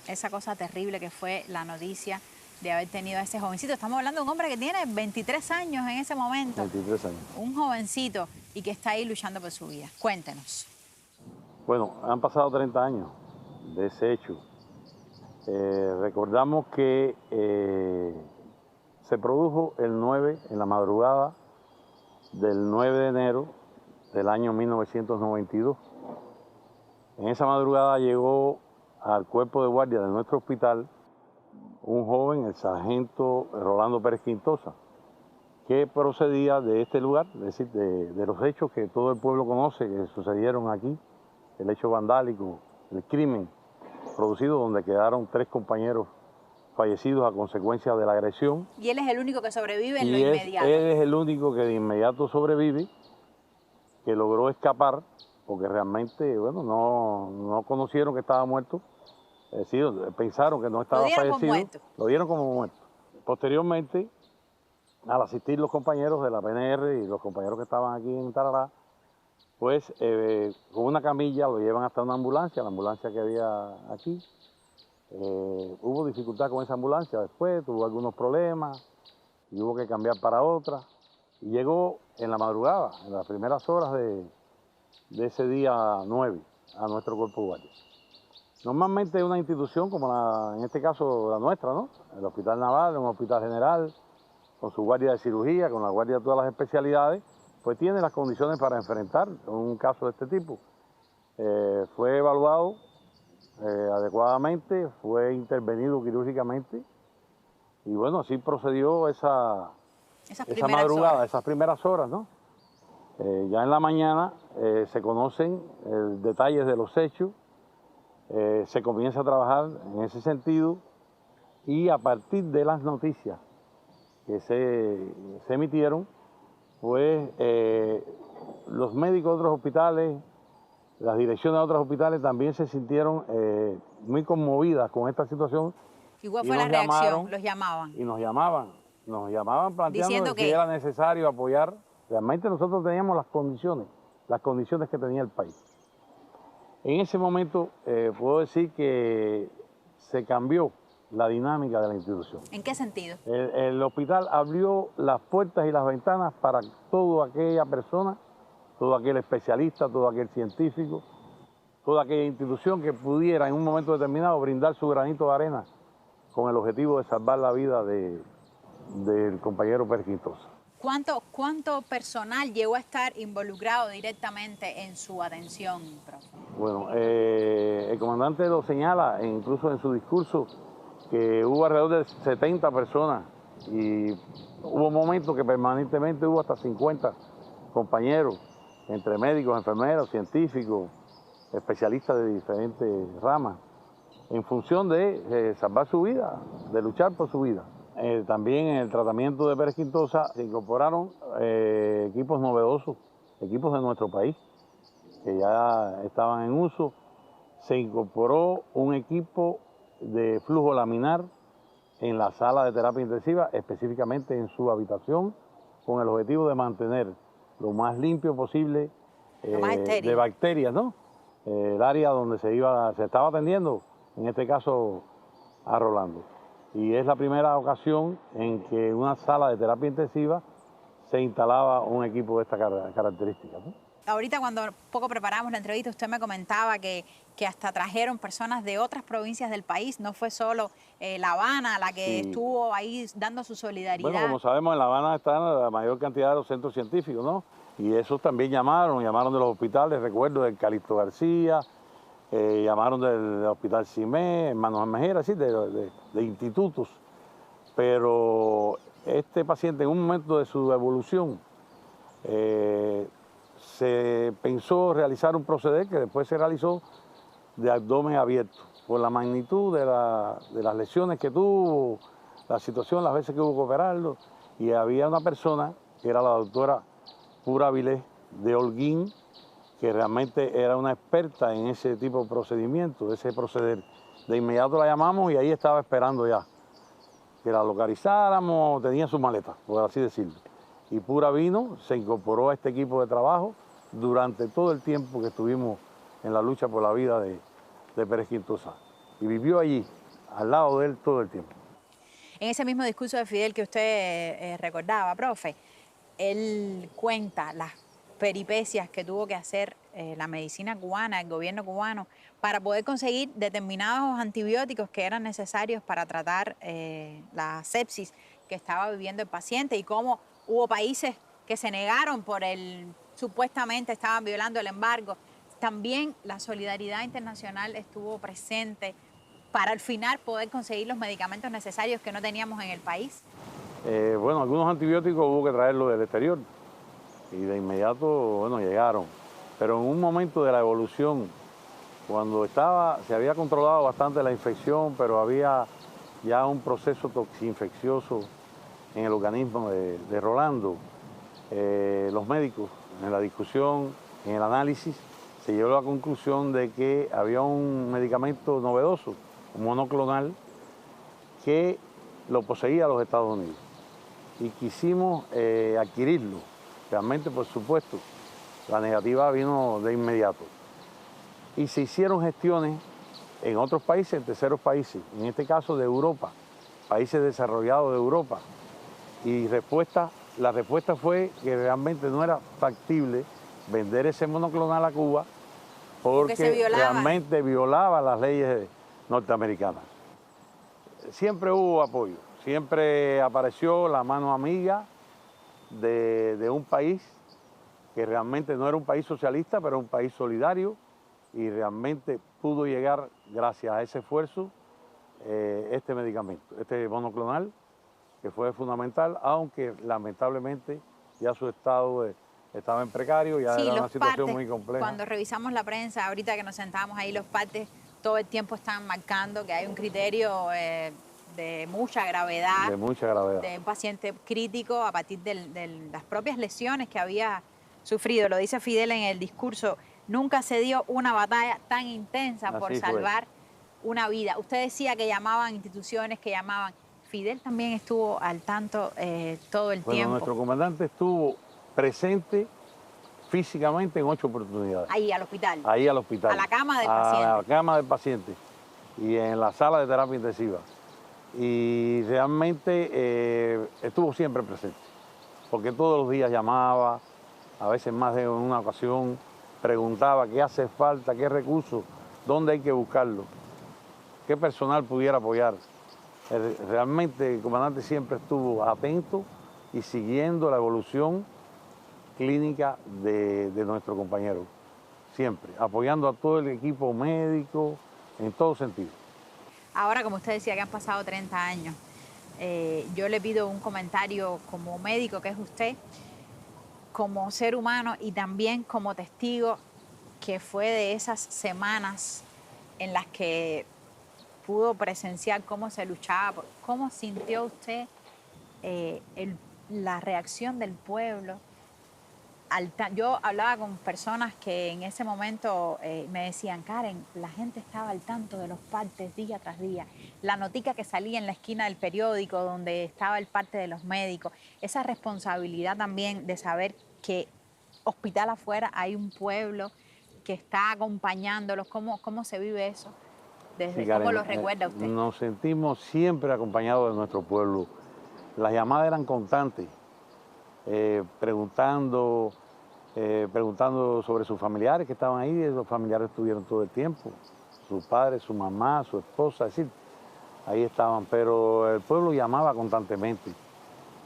esa cosa terrible que fue la noticia de haber tenido a ese jovencito. Estamos hablando de un hombre que tiene 23 años en ese momento. 23 años. Un jovencito y que está ahí luchando por su vida. Cuéntenos. Bueno, han pasado 30 años de ese hecho. Recordamos que se produjo el 9, en la madrugada del 9 de enero del año 1992. En esa madrugada llegó al cuerpo de guardia de nuestro hospital un joven, el sargento Rolando Pérez Quintosa, que procedía de este lugar, es decir, de los hechos que todo el pueblo conoce que sucedieron aquí, el hecho vandálico, el crimen producido donde quedaron 3 compañeros fallecidos a consecuencia de la agresión. Y él es el único que sobrevive en lo inmediato. Él es el único que de inmediato sobrevive, que logró escapar, porque realmente, bueno, no conocieron que estaba muerto. Es decir, pensaron que no estaba fallecido. Lo dieron como muerto. Posteriormente, al asistir los compañeros de la PNR y los compañeros que estaban aquí en Tarará, pues con una camilla lo llevan hasta una ambulancia, la ambulancia que había aquí. Hubo dificultad con esa ambulancia después, tuvo algunos problemas y hubo que cambiar para otra. Y llegó en la madrugada, en las primeras horas de ese día 9, a nuestro cuerpo de guardia. Normalmente una institución como en este caso la nuestra, ¿no? El Hospital Naval, un hospital general, con su guardia de cirugía, con la guardia de todas las especialidades, pues tiene las condiciones para enfrentar un caso de este tipo. Fue evaluado adecuadamente, fue intervenido quirúrgicamente y bueno, así procedió esa madrugada, esas primeras horas, ¿no? Ya en la mañana se conocen detalles de los hechos, se comienza a trabajar en ese sentido y a partir de las noticias que se emitieron, pues los médicos de otros hospitales, las direcciones de otros hospitales también se sintieron muy conmovidas con esta situación. Igual fue la reacción, los llamaban. Y nos llamaban planteando que era necesario apoyar. Realmente nosotros teníamos las condiciones que tenía el país. En ese momento puedo decir que se cambió la dinámica de la institución. ¿En qué sentido? El hospital abrió las puertas y las ventanas para toda aquella persona, todo aquel especialista, todo aquel científico, toda aquella institución que pudiera en un momento determinado brindar su granito de arena con el objetivo de salvar la vida del compañero Pérez Quintosa. ¿Cuánto personal llegó a estar involucrado directamente en su atención, profe? Bueno, el comandante lo señala, incluso en su discurso, que hubo alrededor de 70 personas y hubo momentos que permanentemente hubo hasta 50 compañeros, entre médicos, enfermeros, científicos, especialistas de diferentes ramas, en función de salvar su vida, de luchar por su vida. También en el tratamiento de Pérez Quintosa se incorporaron equipos novedosos, equipos de nuestro país, que ya estaban en uso. Se incorporó un equipo de flujo laminar en la sala de terapia intensiva, específicamente en su habitación, con el objetivo de mantener lo más limpio posible de bacterias, ¿no? El área donde se estaba atendiendo, en este caso a Rolando. Y es la primera ocasión en que en una sala de terapia intensiva se instalaba un equipo de esta característica, ¿no? Ahorita cuando poco preparamos la entrevista, usted me comentaba que hasta trajeron personas de otras provincias del país, no fue solo La Habana la que estuvo ahí dando su solidaridad. Bueno, como sabemos, en La Habana está la mayor cantidad de los centros científicos, ¿no? Y esos también llamaron de los hospitales, recuerdo del Calixto García, llamaron del Hospital Cimé, Hermanos Almejera, así, de institutos. Pero este paciente, en un momento de su evolución, se pensó realizar un proceder que después se realizó de abdomen abierto, por la magnitud de las lesiones que tuvo, la situación, las veces que hubo que operarlo, y había una persona, que era la doctora Pura Vilés de Holguín, que realmente era una experta en ese tipo de procedimiento, de ese proceder. De inmediato la llamamos y ahí estaba esperando ya que la localizáramos, tenía su maleta, por así decirlo. Y Pura vino, se incorporó a este equipo de trabajo durante todo el tiempo que estuvimos en la lucha por la vida de Pérez Quintosa. Y vivió allí, al lado de él, todo el tiempo. En ese mismo discurso de Fidel que usted recordaba, profe, él cuenta las peripecias que tuvo que hacer la medicina cubana, el gobierno cubano, para poder conseguir determinados antibióticos que eran necesarios para tratar la sepsis que estaba viviendo el paciente, y cómo hubo países que se negaron supuestamente estaban violando el embargo. También la solidaridad internacional estuvo presente para al final poder conseguir los medicamentos necesarios que no teníamos en el país. Bueno, algunos antibióticos hubo que traerlos del exterior y de inmediato, bueno, llegaron. Pero en un momento de la evolución, cuando se había controlado bastante la infección, pero había ya un proceso toxinfeccioso en el organismo de Rolando, los médicos, en la discusión, en el análisis, se llegó a la conclusión de que había un medicamento novedoso, un monoclonal, que lo poseía los Estados Unidos. Y quisimos adquirirlo. Realmente, por supuesto, la negativa vino de inmediato. Y se hicieron gestiones en otros países, en terceros países, en este caso de Europa, países desarrollados de Europa. Y la respuesta fue que realmente no era factible vender ese monoclonal a Cuba porque realmente violaba las leyes norteamericanas. Siempre hubo apoyo, siempre apareció la mano amiga de un país que realmente no era un país socialista, pero un país solidario, y realmente pudo llegar, gracias a ese esfuerzo, este medicamento, este monoclonal, que fue fundamental, aunque lamentablemente ya su estado estaba en precario, ya era una situación muy compleja. Cuando revisamos la prensa, ahorita que nos sentábamos ahí, los partes todo el tiempo están marcando que hay un criterio de mucha gravedad. De mucha gravedad. De un paciente crítico a partir de las propias lesiones que había sufrido. Lo dice Fidel en el discurso, nunca se dio una batalla tan intensa por salvar una vida. Usted decía que llamaban instituciones, que llamaban. Fidel también estuvo al tanto todo el tiempo. Nuestro comandante estuvo presente físicamente en 8 oportunidades. Ahí al hospital. Ahí al hospital. A la cama del paciente. A la cama del paciente y en la sala de terapia intensiva. Y realmente estuvo siempre presente, porque todos los días llamaba, a veces más de una ocasión, preguntaba qué hace falta, qué recursos, dónde hay que buscarlo, qué personal pudiera apoyar. Realmente el comandante siempre estuvo atento y siguiendo la evolución clínica de nuestro compañero, siempre, apoyando a todo el equipo médico en todo sentido. Ahora, como usted decía, que han pasado 30 años, yo le pido un comentario como médico, que es usted, como ser humano y también como testigo, que fue de esas semanas en las que pudo presenciar cómo se luchaba. ¿Cómo sintió usted la reacción del pueblo? Yo hablaba con personas que en ese momento me decían, Karen, la gente estaba al tanto de los partes día tras día. La notica que salía en la esquina del periódico donde estaba el parte de los médicos. Esa responsabilidad también de saber que hospital afuera hay un pueblo que está acompañándolos. ¿Cómo se vive eso? Desde Karen, ¿cómo lo recuerda usted? Nos sentimos siempre acompañados de nuestro pueblo. Las llamadas eran constantes, preguntando sobre sus familiares que estaban ahí. Los familiares estuvieron todo el tiempo, sus padres, su mamá, su esposa, es decir, ahí estaban. Pero el pueblo llamaba constantemente,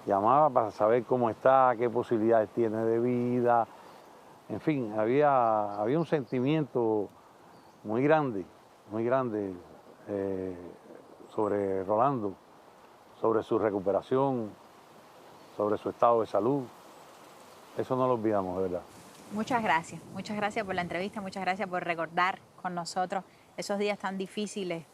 llamaba para saber cómo está, qué posibilidades tiene de vida. En fin, había un sentimiento muy grande sobre Rolando, sobre su recuperación, sobre su estado de salud. Eso no lo olvidamos, de verdad. Muchas gracias por la entrevista, muchas gracias por recordar con nosotros esos días tan difíciles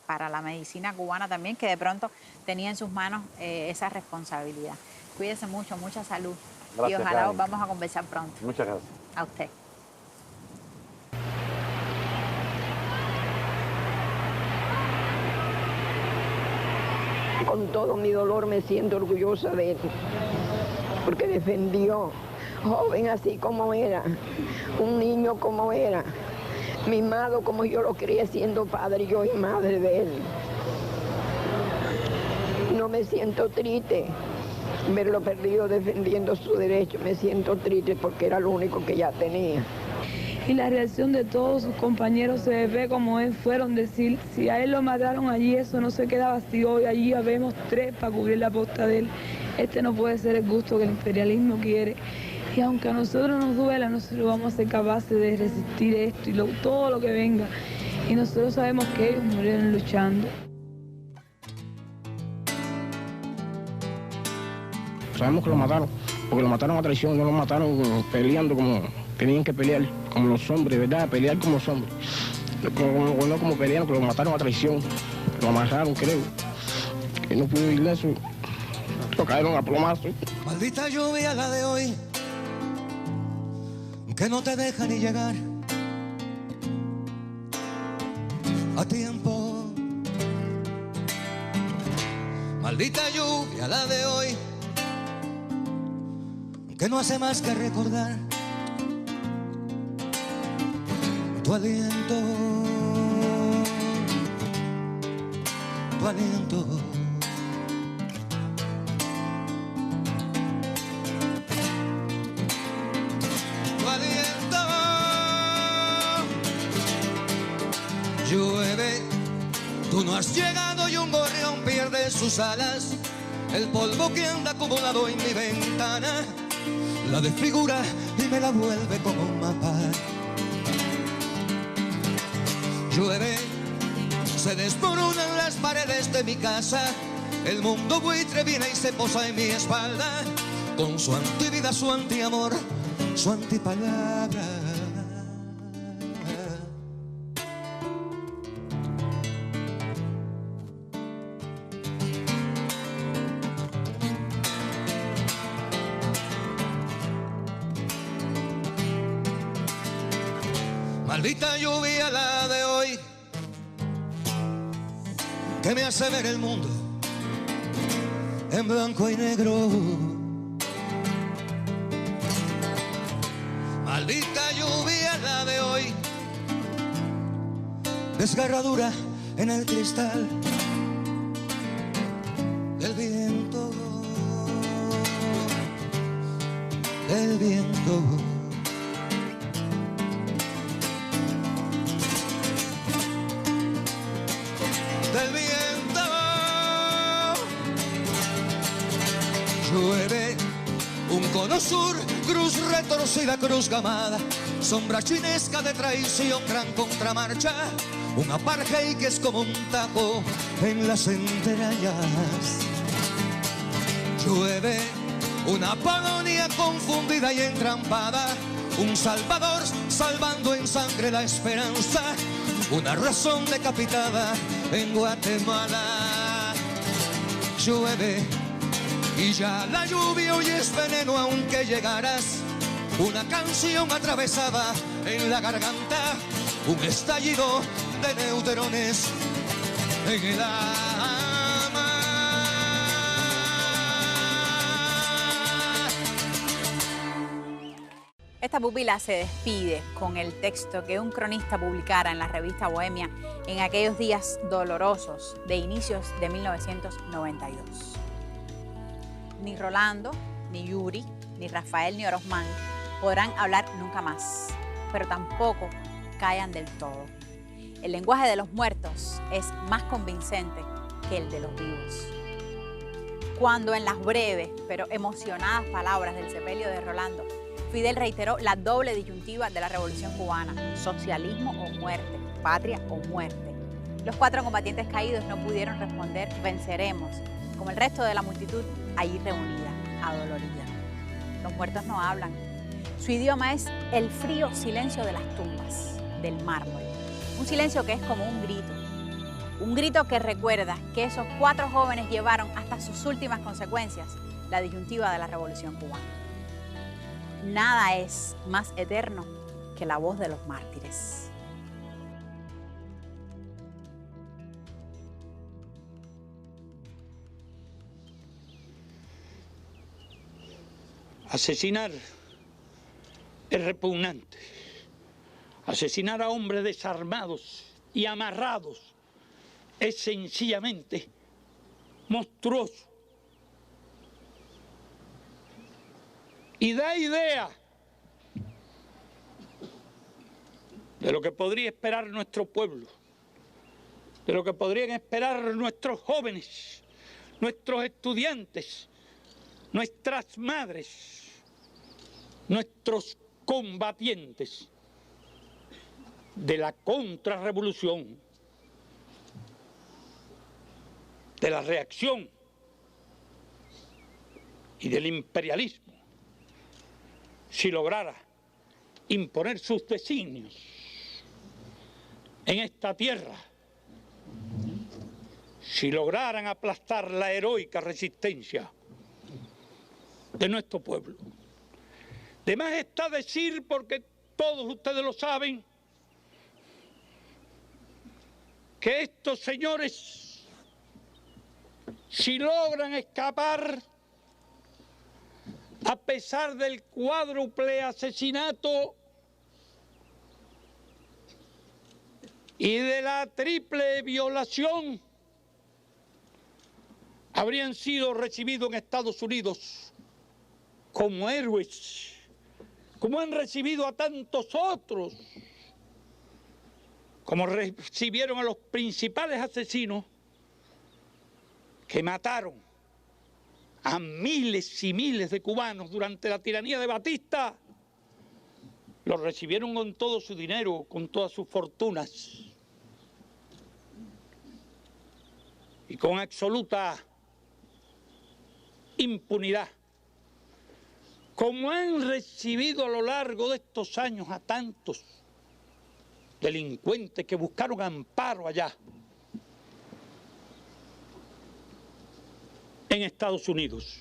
para la medicina cubana también, que de pronto tenía en sus manos esa responsabilidad. Cuídese mucho, mucha salud. Gracias, y ojalá Karen. vamos a conversar pronto. Muchas gracias. A usted. Con todo mi dolor me siento orgullosa de él, porque defendió, joven así como era, un niño como era, mimado como yo lo crié siendo padre yo y madre de él. No me siento triste verlo perdido defendiendo su derecho, me siento triste porque era lo único que ya tenía. Y la reacción de todos sus compañeros se ve como él fueron decir, si a él lo mataron allí, eso no se queda vacío, y allí habemos 3 para cubrir la posta de él. Este no puede ser el gusto que el imperialismo quiere. Y aunque a nosotros nos duela, nosotros vamos a ser capaces de resistir esto y todo lo que venga. Y nosotros sabemos que ellos murieron luchando. Sabemos que lo mataron, porque lo mataron a traición, no lo mataron peleando como tenían que pelear, como los hombres, ¿verdad? Pelear como los hombres. No como pelearon, que lo mataron a traición, lo amarraron, creo. Que no pudo ir eso, lo cayeron a plomazo. Maldita lluvia la de hoy, que no te deja ni llegar a tiempo. Maldita lluvia la de hoy, que no hace más que recordar tu aliento. tu aliento. Tu aliento. Llueve, tú no has llegado y un gorrión pierde sus alas. El polvo que anda acumulado en mi ventana la desfigura y me la vuelve como un mapa. Llueve, se desmoronan las paredes de mi casa. El mundo buitre viene y se posa en mi espalda con su antivida, su antiamor, su antipalabra. Maldita lluvia la de hoy, que me hace ver el mundo en blanco y negro. Maldita lluvia la de hoy, desgarradura en el cristal del viento, del viento. Del viento. Llueve, un cono sur, cruz retorcida, cruz gamada, sombra chinesca de traición, gran contramarcha, un apartheid que es como un tajo en las entrañas. Llueve, una Polonia confundida y entrampada, un Salvador salvando en sangre la esperanza, una razón decapitada en Guatemala. Llueve y ya la lluvia hoy es veneno aunque llegaras, una canción atravesada en la garganta, un estallido de neutrones en el alma. Esta pupila se despide con el texto que un cronista publicara en la revista Bohemia en aquellos días dolorosos de inicios de 1992. Ni Rolando, ni Yuri, ni Rafael, ni Orozmán podrán hablar nunca más, pero tampoco callan del todo. El lenguaje de los muertos es más convincente que el de los vivos. Cuando en las breves pero emocionadas palabras del sepelio de Rolando, Fidel reiteró la doble disyuntiva de la Revolución Cubana: socialismo o muerte, patria o muerte. Los 4 combatientes caídos no pudieron responder venceremos, como el resto de la multitud allí reunida, adolorida. Los muertos no hablan. Su idioma es el frío silencio de las tumbas, del mármol. Un silencio que es como un grito que recuerda que esos 4 jóvenes llevaron hasta sus últimas consecuencias la disyuntiva de la Revolución Cubana. Nada es más eterno que la voz de los mártires. Asesinar es repugnante. Asesinar a hombres desarmados y amarrados es sencillamente monstruoso. Y da idea de lo que podría esperar nuestro pueblo, de lo que podrían esperar nuestros jóvenes, nuestros estudiantes, nuestras madres, nuestros combatientes de la contrarrevolución, de la reacción y del imperialismo, si lograra imponer sus designios en esta tierra, si lograran aplastar la heroica resistencia de nuestro pueblo. De más está decir, porque todos ustedes lo saben, que estos señores, si logran escapar, a pesar del cuádruple asesinato y de la triple violación, habrían sido recibidos en Estados Unidos como héroes, como han recibido a tantos otros, como recibieron a los principales asesinos que mataron a miles y miles de cubanos durante la tiranía de Batista. Los recibieron con todo su dinero, con todas sus fortunas y con absoluta impunidad, como han recibido a lo largo de estos años a tantos delincuentes que buscaron amparo allá en Estados Unidos.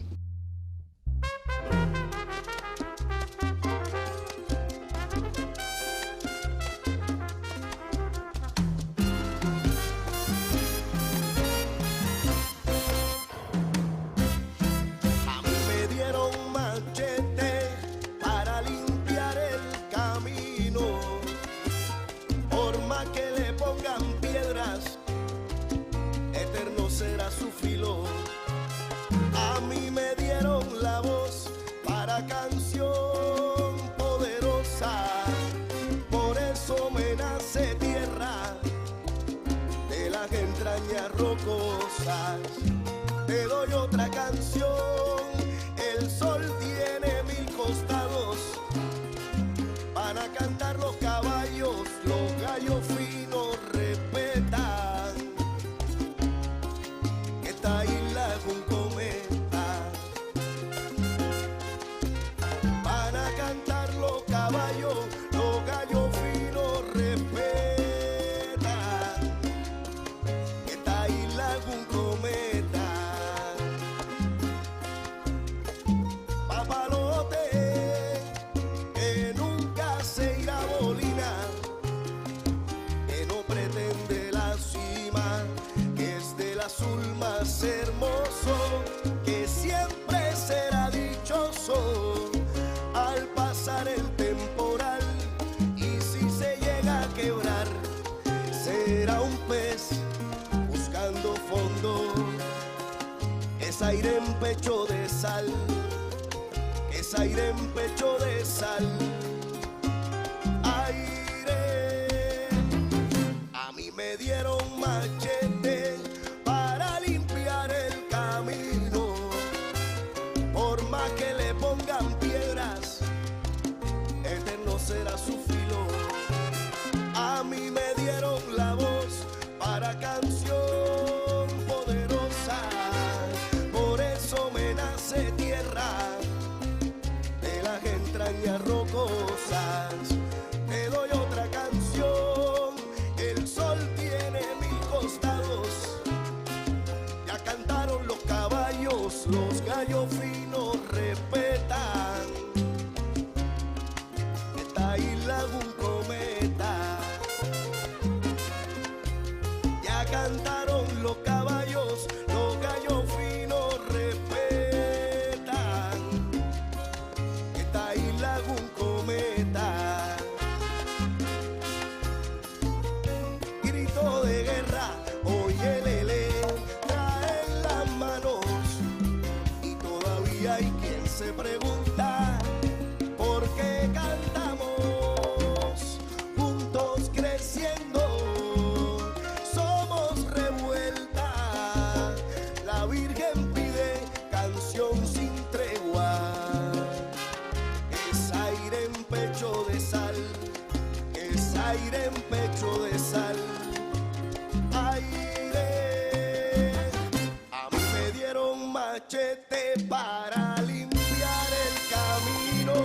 Será su filo. A mí me dieron la voz para canción poderosa, por eso me nace tierra de las entrañas rocosas. Te doy otra canción, el sol tiene 1000 costados, para cantar los caballos, los gallos finos respetan. Esta isla es un cometa, para cantar los caballos, los gallos finos respetan. Esta isla es un cometa, papalote que nunca se irá a Bolina, que no pretende la cima, que es del azul más hermoso, que siempre será dichoso al pasar el temporal, y si se llega a quebrar será un pez buscando fondo. Es aire en pecho de sal, es aire en pecho de sal. Aire, a mí me dieron machete para limpiar el camino, por más que le pongan piedras, eterno será su filo. A mí me dieron la voz para canción poderosa, por eso me nace tierra de las entrañas rocosas. Te doy otra canción, el sol tiene 1000 costados, ya cantaron los caballos, los gallos finos respetan. Esta isla es un cometa, ya cantaron los caballos, los gallos finos respetan. Esta isla es un cometa, grito de guerra, oye lele, traen las manos, y todavía hay quien se pregunta por qué cantamos juntos creciendo. Somos revuelta, la Virgen pide canción sin tregua. Es aire en pecho de sal, es aire en pecho de sal. Aire, a mí me dieron machete para limpiar el camino,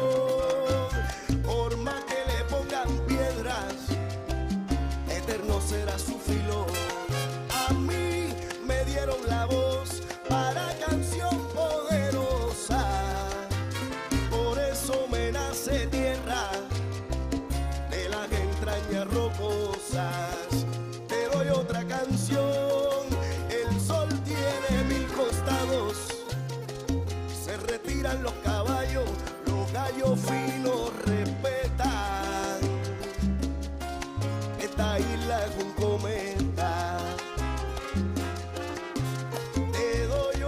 por más que le pongan piedras, eterno será su filo. A mí me dieron la voz para canción poderosa, por eso me nace tierra de las entrañas rocosas. Te doy otra canción, el sol tiene 1000 costados, se retiran los caballos, los gallos finos respetan. Esta isla es un cometa, te doy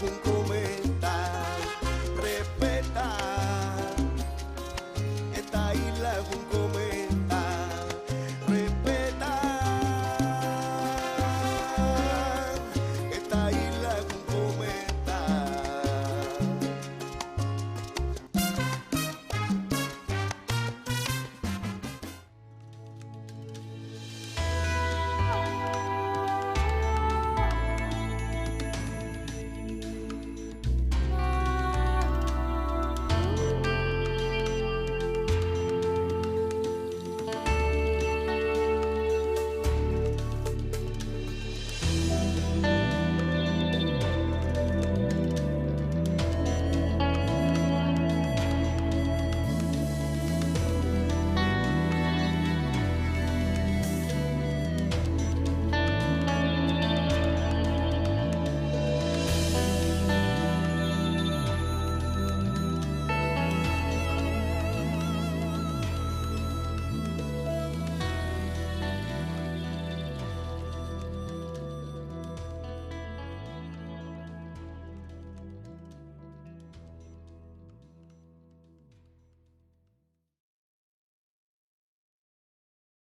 junco